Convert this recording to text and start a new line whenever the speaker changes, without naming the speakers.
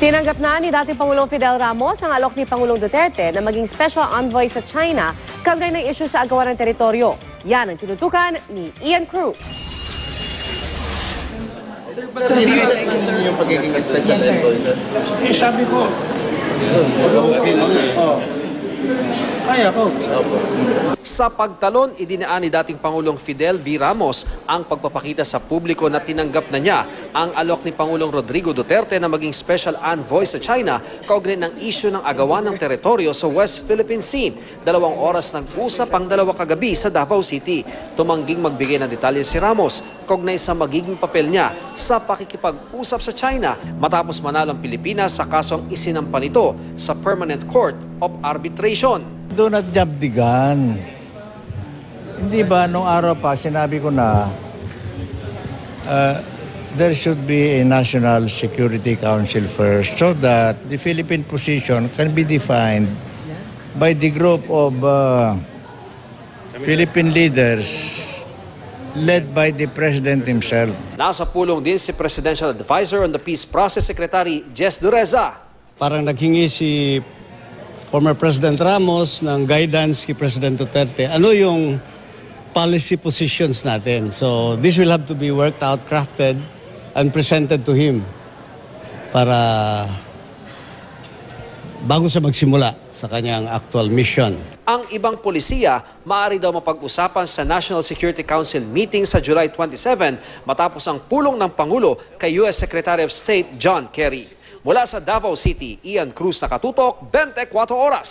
Tinanggap na ni dating Pangulong Fidel Ramos ang alok ni Pangulong Duterte na maging special envoy sa China kaugnay ng isyu sa agawan ng teritoryo. Yan ang tinutukan ni Ian Cruz.
Sir, ba't yung pagiging special envoy?
Sabi ko, kaya ko.
Sa pagtalon, idinaan ni dating Pangulong Fidel V. Ramos ang pagpapakita sa publiko na tinanggap na niya ang alok ni Pangulong Rodrigo Duterte na maging special envoy sa China kaugnay ng isyu ng agawan ng teritoryo sa West Philippine Sea. 2 oras nag-usap ang dalawa kagabi sa Davao City. Tumangging magbigay ng detalye si Ramos kaugnay sa magiging papel niya sa pakikipag-usap sa China matapos manalo ang Pilipinas sa kasong isinampa nito sa Permanent Court of Arbitration.
Do not jump the gun. Hindi ba nung araw pa sinabi ko na there should be a National Security Council first so that the Philippine position can be defined by the group of Philippine leaders led by the President himself.
Nasa pulong din si Presidential Advisor on the Peace Process Secretary Jess Dureza.
Parang naghingi si former President Ramos ng guidance kay President Duterte. Ano yung policy positions natin? So this will have to be worked out, crafted, and presented to him para bago siya magsimula sa kanyang actual mission.
Ang ibang polisiya, maaari daw mapag-usapan sa National Security Council meeting sa July 27 matapos ang pulong ng Pangulo kay U.S. Secretary of State John Kerry. Mula sa Davao City, Ian Cruz, nakatutok, 24 oras.